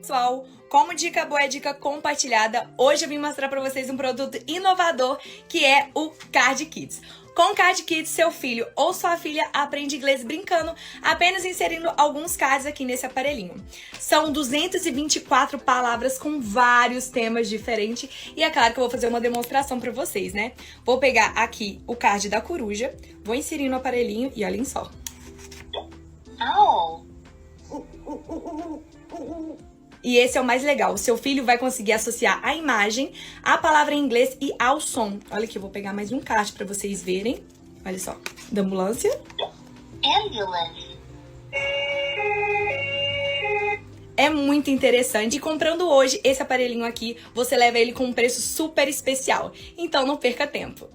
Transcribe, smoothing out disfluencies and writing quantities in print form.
Pessoal, como dica boa é dica compartilhada, hoje eu vim mostrar para vocês um produto inovador que é o Card Kids. Com o Card Kids, seu filho ou sua filha aprende inglês brincando, apenas inserindo alguns cards aqui nesse aparelhinho. São 224 palavras com vários temas diferentes e é claro que eu vou fazer uma demonstração para vocês, né? Vou pegar aqui o card da coruja, vou inserir no aparelhinho e olhem só. Owl. E esse é o mais legal, o seu filho vai conseguir associar a imagem, a palavra em inglês e ao som. Olha aqui, eu vou pegar mais um card para vocês verem. Olha só, da ambulância. Ambulance. É muito interessante e comprando hoje esse aparelhinho aqui, você leva ele com um preço super especial. Então não perca tempo.